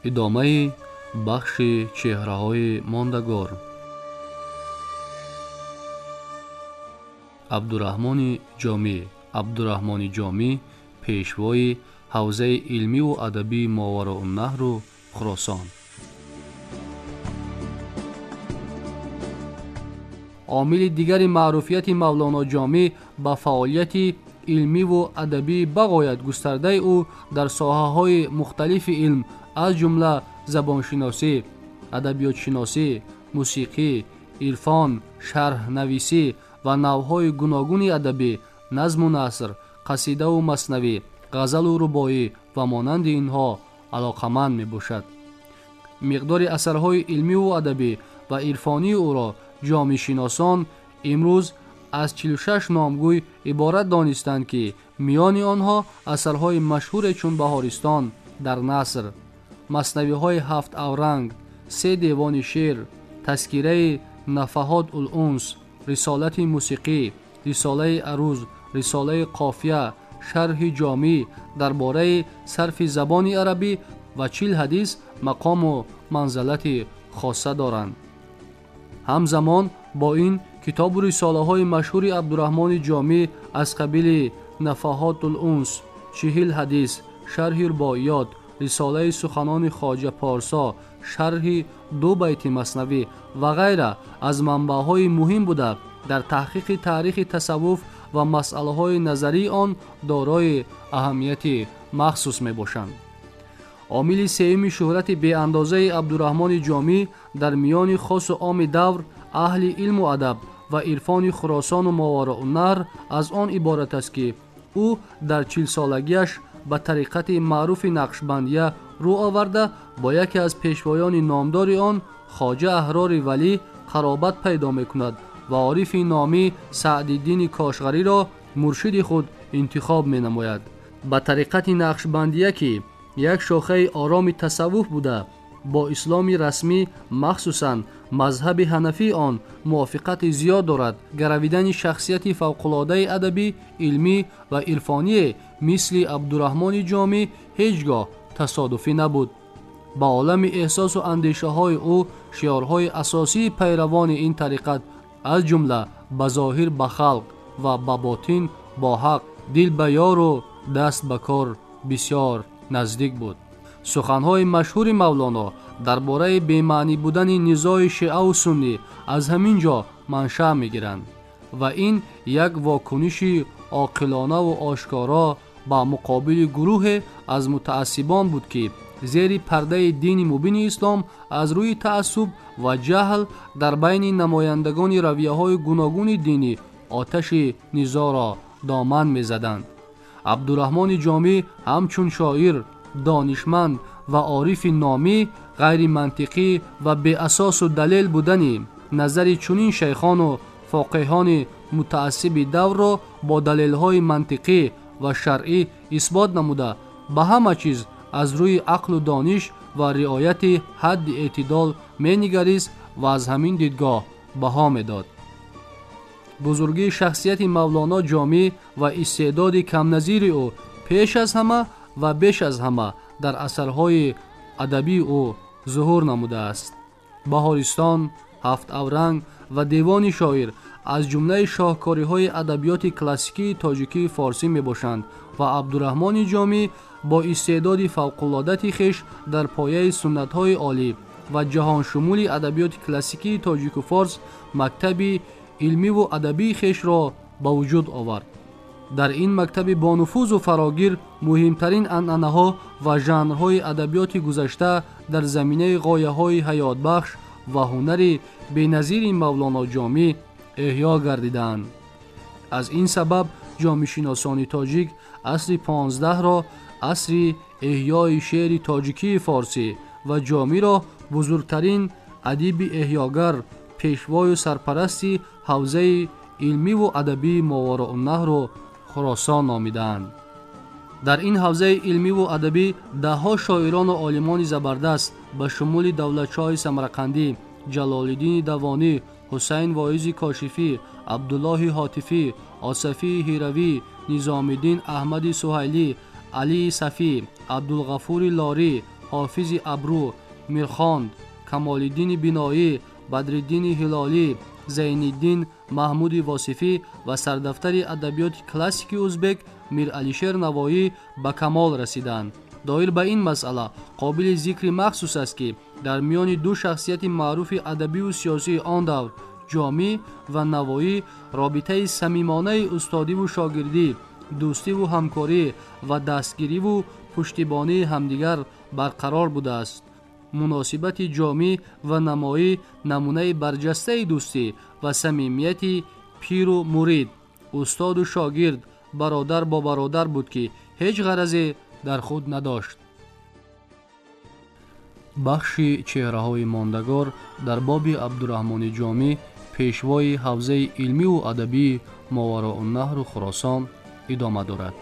ادامه بخش چهره‌های ماندگار. عبدالرحمن جامی پیشوای حوزه علمی و ادبی ماوراءالنهر و خراسان. عامل دیگر معروفیت مولانا جامی با فعالیت علمی و ادبی بغایت گسترده او در ساحه‌های مختلف علم از جمله زبانشناسی، ادبیات شناسی، موسیقی، عرفان، شرح نویسی و نوع‌های گوناگون ادبی، نظم و نثر، قصیده و مثنوی، غزل و رباعی و مانند اینها علاقمند میباشد. مقدار اثرهای علمی و ادبی و عرفانی او را جامعه شناسان امروز از 46 نامگوی عبارت دانستند که میان آنها اثرهای مشهور چون بهارستان در نثر، مثنوی‌های 7 اورنگ، 3 دیوان شعر، تذکره نفحات الانس، رسالت موسیقی، رساله عروض، رساله قافیه، شرح جامع درباره صرف زبان عربی و 40 حدیث مقام و منزلت خاصه دارند. همزمان با این کتاب و رساله های مشهور عبدالرحمن جامی از قبیل نفحات الانس، 40 حدیث، شرح رباعیات، رساله سخنان خواجه پارسا، شرح 2 بیت مثنوی و غیره از منبع‌های مهم بوده در تحقیق تاریخ تصوف و مسائل نظری آن دارای اهمیت مخصوص می باشند. عامل سوم شهرت بی اندازه عبدالرحمن جامی در میان خاص و عام دور اهل علم و ادب و عرفان خراسان و ماوراءالنهر از آن عبارت است که او در 40 سالگیش به طریقت معروف نقشبندیه رو آورده با یکی از پیشوایان نامدار آن خواجه احرار ولی قرابت پیدا میکند و عارف نامی سعدالدین کاشغری را مرشد خود انتخاب می نماید. به طریقت نقشبندیه که یک شاخه آرام تصوف بوده با اسلام رسمی مخصوصاً مذهب حنفی آن موافقت زیاد دارد، گرویدن شخصیت فوق‌العاده ادبی، علمی و عرفانی مثل عبدالرحمن جامی هیچگاه تصادفی نبود. با عالم احساس و اندیشه های او شعارهای اساسی پیروان این طریقت از جمله بظاهر به خلق و به باطن با حق، دل به یار و دست به کار بسیار نزدیک بود. سخنهای مشهور مولانا درباره بی‌معنی بودن نزاع شیعه و سنی از همین جا منشأ می‌گیرند و این یک واکنش عاقلانه و آشکارا با مقابل گروه از متعصبان بود که زیر پرده دین مبین اسلام از روی تعصب و جهل در بین نمایندگان رویه‌های گوناگون دینی آتش نزاع را دامن می‌زدند. عبدالرحمن جامی همچون شاعر، دانشمند و عارف نامی غیر منطقی و بی اساس و دلیل بودن نظر چنین شیخان و فقیهان متعصب دور را با دلیل‌های منطقی و شرعی اثبات نموده به همه چیز از روی عقل و دانش و رعایت حد اعتدال می‌نگریست و از همین دیدگاه بها می‌داد. بزرگی شخصیت مولانا جامی و استعداد کم نظیر او پیش از همه و بیش از همه در اثرهای ادبی او ظهور نموده است. بهارستان، 7 اورنگ و دیوان شاعر از جمله شاهکاری‌های ادبیات کلاسیکی تاجیکی فارسی میباشند و عبدالرحمن جامی با استعداد فوق‌العاده خویش در پایه سنت‌های عالی و جهان شمول ادبیات کلاسیکی تاجیک و فارس مکتب علمی و ادبی خویش را به وجود آورد. در این مکتب با نفوذ و فراگیر مهمترین عنعنه‌ها و ژانرهای ادبیات گذشته در زمینه غایه‌های حیات بخش و هنر بی‌نظیر مولانا جامی احیا گردیدند. از این سبب جامعه شناسان تاجیک عصر 15 را عصر احیای شعر تاجیکی فارسی و جامی را بزرگترین ادیب احیاگر، پیشوای و سرپرستی حوزه علمی و ادبی ماوراءالنهر و خراسان نامیدند. در این حوزه علمی و ادبی ده‌ها شاعران و عالمان زبردست به شمول دولتشاه سمرقندی، جلال‌الدین دوانی، حسین واعظ کاشفی، عبدالله حاتفی، آصفی هیروی، نظام‌الدین احمد سهیلی، علی صفی، عبدالغفور لاری، حافظ ابرو، میرخواند، کمال‌الدین بینایی، بدرالدین هلالی، زین‌الدین محمود واصفی و سردفتر ادبیات کلاسیک ازبک میرعلیشیر نوایی به کمال رسیدند. دایر به این مسئله قابل ذکر مخصوص است که در میان دو شخصیت معروف ادبی و سیاسی آن دور، جامی و نوایی، رابطه صمیمانه استادی و شاگردی، دوستی و همکاری و دستگیری و پشتیبانی همدیگر برقرار بوده است. مناسبت جامی و نمایی نمونه برجسته دوستی و صمیمیت پیر و مرید، استاد و شاگرد، برادر با برادر بود که هیچ غرضی در خود نداشت. بخش چهره‌های ماندگار در باب عبدالرحمن جامی، پیشوای حوزه علمی و ادبی ماوراءالنهر و خراسان ادامه دارد.